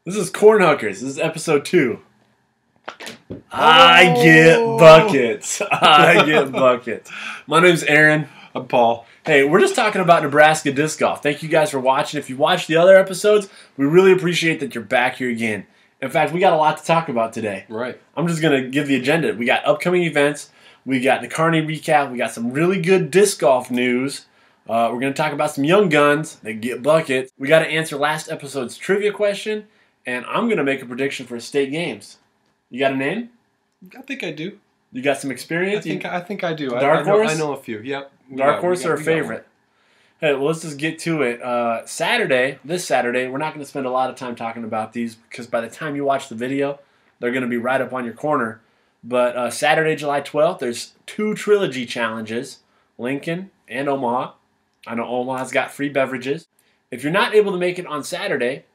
This is CornHuckers. This is episode 2. I get buckets. I get buckets. My name's Aaron. I'm Paul. Hey, we're just talking about Nebraska disc golf. Thank you guys for watching. If you watched the other episodes, we really appreciate that you're back here again. In fact, we got a lot to talk about today. Right. I'm just going to give the agenda. We got upcoming events. We got the Carney recap. We got some really good disc golf news. We're going to talk about some young guns that get buckets. We got to answer last episode's trivia question. And I'm going to make a prediction for state games. You got a name? I think I do. You got some experience? I think I do. Dark horse? I know a few. Yep. Dark horse or a favorite? Hey, well, let's just get to it. This Saturday, we're not going to spend a lot of time talking about these because by the time you watch the video, they're going to be right up on your corner. But Saturday, July 12th, there's 2 trilogy challenges, Lincoln and Omaha. I know Omaha's got free beverages. If you're not able to make it on Saturday,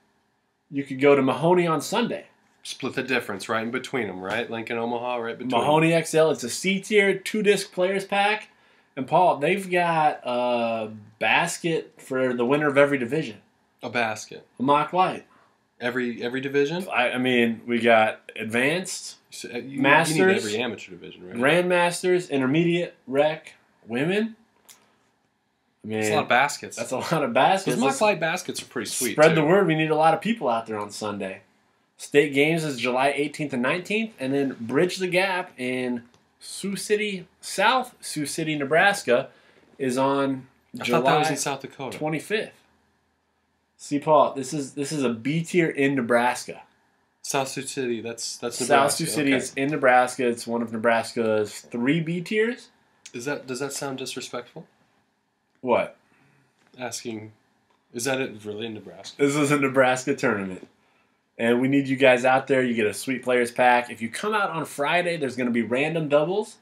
you could go to Mahoney on Sunday. Split the difference right in between them, right? Lincoln, Omaha, right between Mahoney them. XL, it's a C-tier 2-disc players pack. And Paul, they've got a basket for the winner of every division. A basket. A mock light. Every division? I mean, we got advanced, masters, you need every amateur division, right? Grandmasters, intermediate, rec, women. I mean, that's a lot of baskets. That's a lot of baskets. Those mock light baskets are pretty sweet, Spread too. the word. We need a lot of people out there on Sunday. State Games is July 18th and 19th, and then Bridge the Gap in South Sioux City, Nebraska, is on July thought that was in South Dakota. 25th. See, Paul, this is a B tier in Nebraska. South Sioux City, that's Nebraska. South Sioux City is in Nebraska. It's one of Nebraska's 3 B tiers. Does that sound disrespectful? What? Asking, is that it really in Nebraska? This is a Nebraska tournament. And we need you guys out there. You get a sweet players pack. If you come out on Friday, there's going to be random doubles.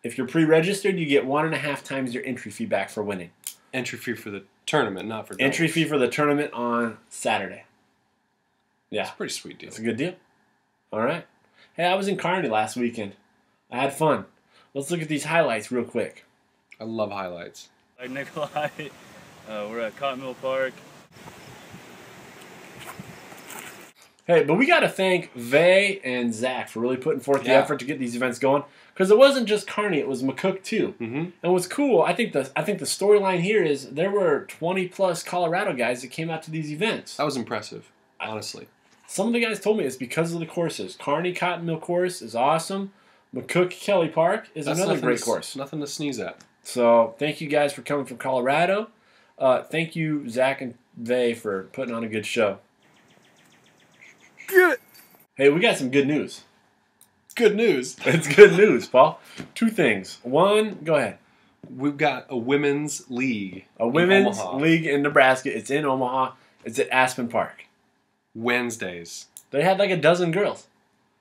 If you're pre-registered, you get 1.5 times your entry fee back for winning. Entry fee for the tournament, not for doubles. Entry fee for the tournament on Saturday. Yeah. It's a pretty sweet deal. It's a good deal. All right. Hey, I was in Kearney last weekend. I had fun. Let's look at these highlights real quick. I love highlights. Like Nikolai, we're at Cotton Mill Park. Hey, but we got to thank Vay and Zach for really putting forth the effort to get these events going. Because it wasn't just Kearney, it was McCook too. Mm-hmm. And what's cool, I think the storyline here is there were 20-plus Colorado guys that came out to these events. That was impressive, honestly. Some of the guys told me it's because of the courses. Kearney Cotton Mill course is awesome. McCook Kelly Park is another great course. Nothing to sneeze at. So thank you guys for coming from Colorado. Thank you, Zach and Vay, for putting on a good show. Get it. Hey, we got some good news. Good news. It's good news, Paul. 2 things. One, go ahead. We've got a women's league. A women's league in Nebraska. It's in Omaha. It's at Aspen Park. Wednesdays. They had like a dozen girls.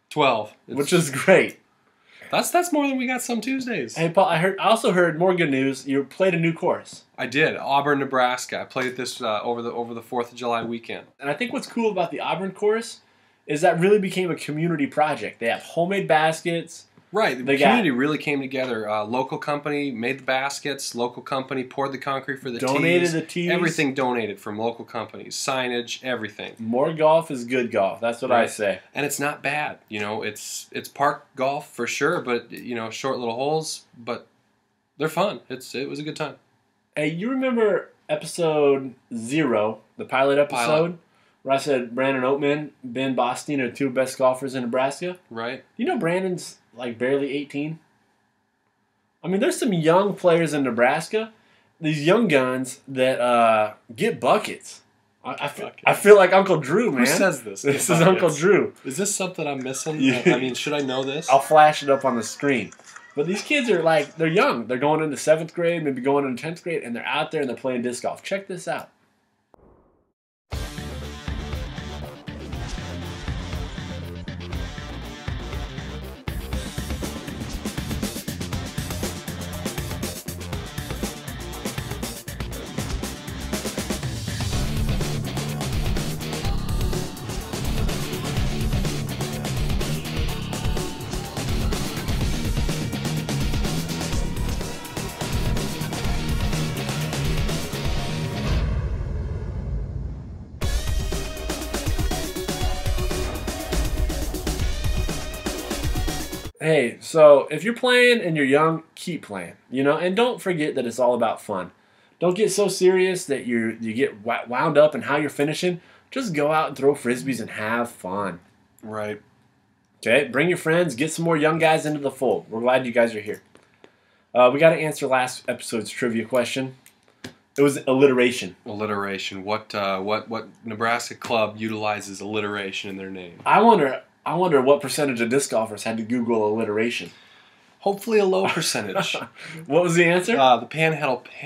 12. Which is great. That's more than we got some Tuesdays. Hey, Paul, I also heard more good news. You played a new course. I did. Auburn, Nebraska. I played this over the 4th of July weekend. And I think what's cool about the Auburn course is that really became a community project. They have homemade baskets. Right. The community really came together. Local company made the baskets. Local company poured the concrete for the tees. Donated the tees. Everything donated from local companies. Signage, everything. More golf is good golf. That's what I say. And it's not bad. You know, it's park golf for sure, but, you know, short little holes. But they're fun. It was a good time. Hey, you remember episode 0, the pilot episode? Where I said Brandon Oatman, Ben Bostine are 2 best golfers in Nebraska. Right. You know Brandon's like barely 18? I mean, there's some young players in Nebraska, these young guns that get buckets. I feel like Uncle Drew, man. Who says this? This is Uncle Drew. Is this something I'm missing? I mean, should I know this? I'll flash it up on the screen. But these kids are like, they're young. They're going into 7th grade, maybe going into 10th grade, and they're out there and they're playing disc golf. Check this out. Hey, so if you're playing and you're young, keep playing. And don't forget that it's all about fun. Don't get so serious that you get wound up in how you're finishing. Just go out and throw frisbees and have fun. Right. Okay, bring your friends, get some more young guys into the fold. We're glad you guys are here. We got to answer last episode's trivia question. It was alliteration. Alliteration. What Nebraska club utilizes alliteration in their name? I wonder what percentage of disc golfers had to Google alliteration. Hopefully a low percentage. What was the answer? The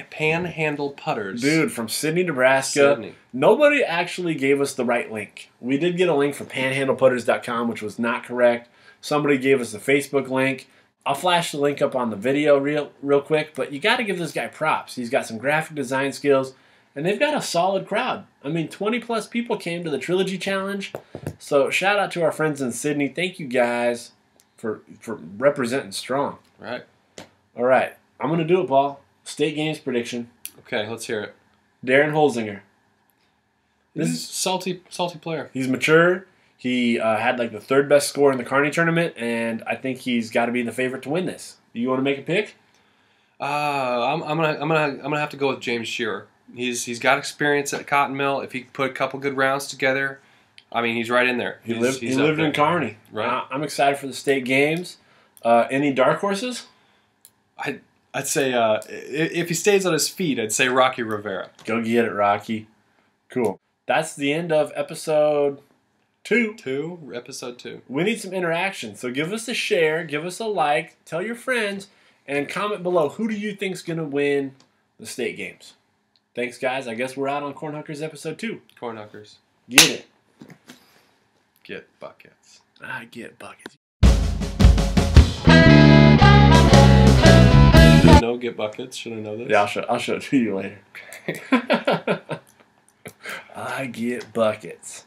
panhandle putters. Dude, from Sydney, Nebraska. Sydney. Nobody actually gave us the right link. We did get a link from panhandleputters.com, which was not correct. Somebody gave us the Facebook link. I'll flash the link up on the video real quick, but you got to give this guy props. He's got some graphic design skills, and they've got a solid crowd. I mean, 20-plus people came to the Trilogy Challenge, so shout out to our friends in Sydney. Thank you guys for representing strong. Right. All right, I'm going to do it, Paul. State Games prediction. Okay, let's hear it. Darren Holzinger. This is salty player. He's mature. He had like the third best score in the Carney tournament, and I think he's got to be the favorite to win this. You want to make a pick? I'm gonna have to go with James Shearer. He's got experience at Cotton Mill. If he put a couple good rounds together, I mean, he's right in there. He lived in Carney. Right. I'm excited for the state games. Any dark horses? I'd say if he stays on his feet, I'd say Rocky Rivera. Go get it, Rocky. Cool. That's the end of episode 2. Episode 2. We need some interaction, so give us a share, give us a like, tell your friends, and comment below who do you think's gonna win the state games. Thanks, guys. I guess we're out on CornHuckers episode 2. CornHuckers. Get it. Get buckets. I get buckets. Didn't know get buckets. Should I know this? Yeah, I'll show it to you later. Okay. I get buckets.